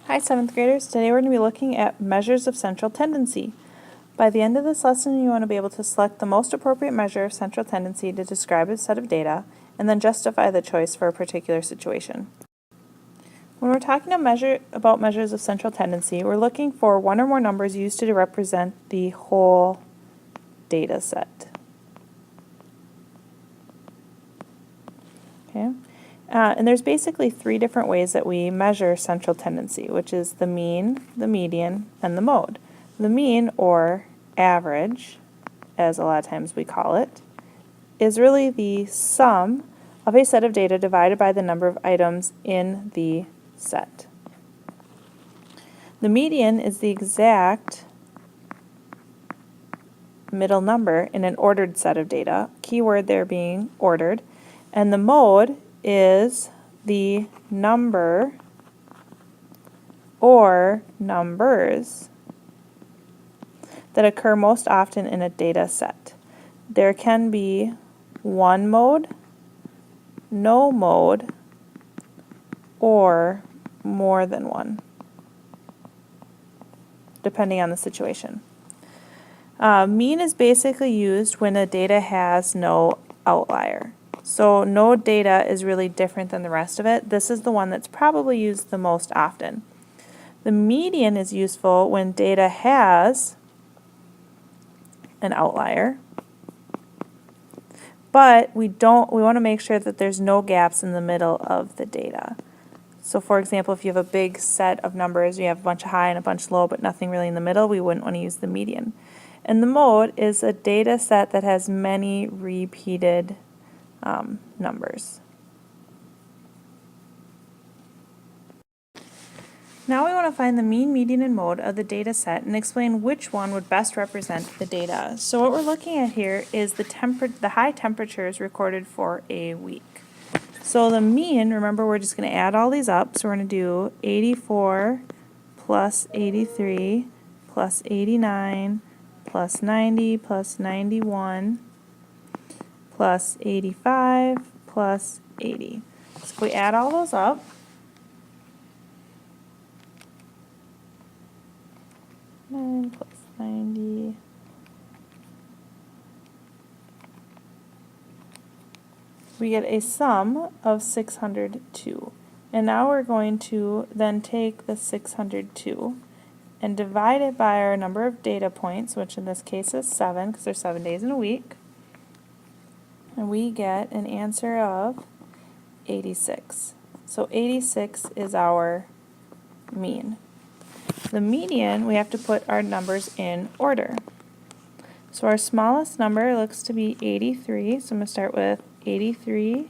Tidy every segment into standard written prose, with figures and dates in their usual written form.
Hi 7th graders, today we're going to be looking at measures of central tendency. By the end of this lesson you want to be able to select the most appropriate measure of central tendency to describe a set of data and then justify the choice for a particular situation. When we're talking about measures of central tendency, we're looking for one or more numbers used to represent the whole data set. Okay. And there's basically three different ways that we measure central tendency, which is the mean, the median, and the mode. The mean, or average, as a lot of times we call it, is really the sum of a set of data divided by the number of items in the set. The median is the exact middle number in an ordered set of data, keyword there being ordered, and the mode is the number or numbers that occur most often in a data set. There can be one mode, no mode, or more than one, depending on the situation. Mean is basically used when a data has no outlier. So no data is really different than the rest of it. This is the one that's probably used the most often. The median is useful when data has an outlier, but we want to make sure that there's no gaps in the middle of the data. So for example, if you have a big set of numbers, you have a bunch of high and a bunch low, but nothing really in the middle, we wouldn't want to use the median. And the mode is a data set that has many repeated numbers. Now we want to find the mean, median, and mode of the data set and explain which one would best represent the data. So what we're looking at here is the high temperatures recorded for a week. So the mean, remember we're just going to add all these up, so we're going to do 84 plus 83 plus 89 plus 90 plus 91 plus 85 plus 80. So if we add all those up, plus 90, we get a sum of 602. And now we're going to then take the 602 and divide it by our number of data points, which in this case is 7, because there's 7 days in a week. And we get an answer of 86. So 86 is our mean. The median, we have to put our numbers in order. So our smallest number looks to be 83, so I'm going to start with 83,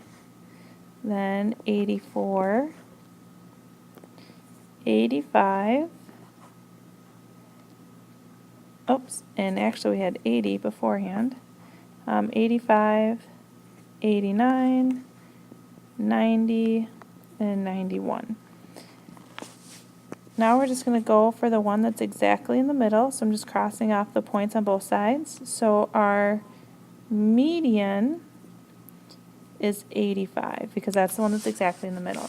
then 84, 85, oops, and actually we had 80 beforehand, 85, 89, 90, and 91. Now we're just going to go for the one that's exactly in the middle, so I'm just crossing off the points on both sides. So our median is 85, because that's the one that's exactly in the middle.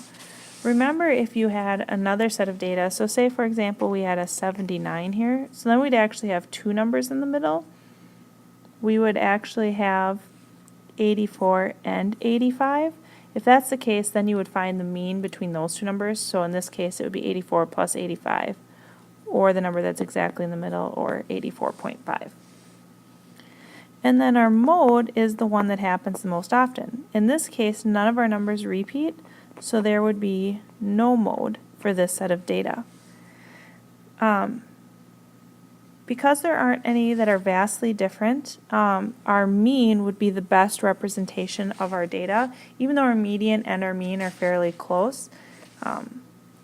Remember, if you had another set of data, so say for example we had a 79 here, so then we'd actually have two numbers in the middle. We would actually have 84 and 85. If that's the case, then you would find the mean between those two numbers. So in this case, it would be 84 plus 85, or the number that's exactly in the middle, or 84.5. And then our mode is the one that happens the most often. In this case, none of our numbers repeat, so there would be no mode for this set of data. Because there aren't any that are vastly different, our mean would be the best representation of our data, even though our median and our mean are fairly close.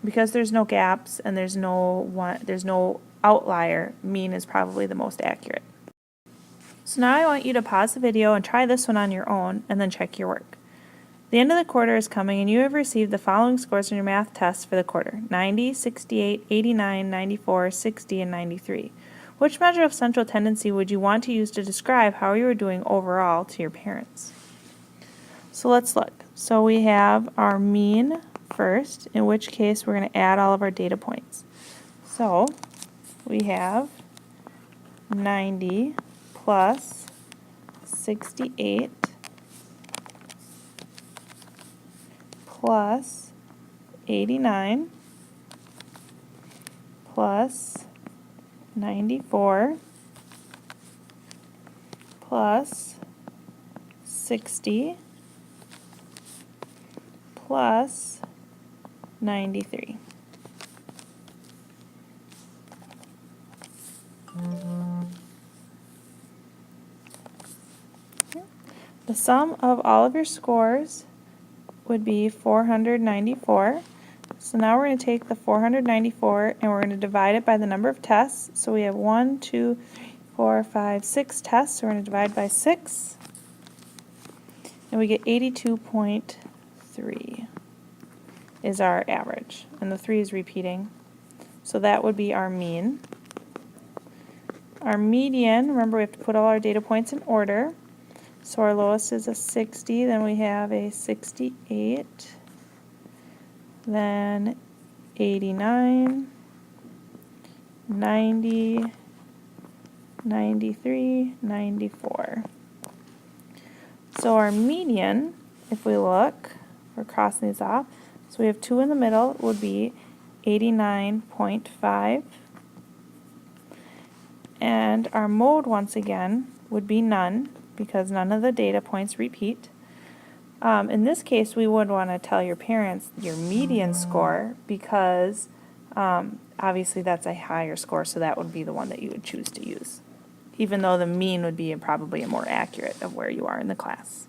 Because there's no gaps and there's no outlier, mean is probably the most accurate. So now I want you to pause the video and try this one on your own and then check your work. The end of the quarter is coming and you have received the following scores on your math tests for the quarter: 90, 68, 89, 94, 60, and 93. Which measure of central tendency would you want to use to describe how you were doing overall to your parents? So let's look. So we have our mean first, in which case we're going to add all of our data points. So we have 90 plus 68 plus 89 plus 94 plus 60 plus 93. The sum of all of your scores would be 494. So now we're going to take the 494 and we're going to divide it by the number of tests. So we have 1, 2, 3, 4, 5, 6 tests. So we're going to divide by 6. And we get 82.3 is our average. And the 3 is repeating. So that would be our mean. Our median, remember we have to put all our data points in order. So our lowest is a 60, then we have a 68, then 89, 90, 93, 94. So our median, if we look, we're crossing these off, so we have 2 in the middle, would be 89.5. And our mode, once again, would be none, because none of the data points repeat. In this case, we would want to tell your parents your median score, because obviously that's a higher score, so that would be the one that you would choose to use, even though the mean would be probably a more accurate of where you are in the class.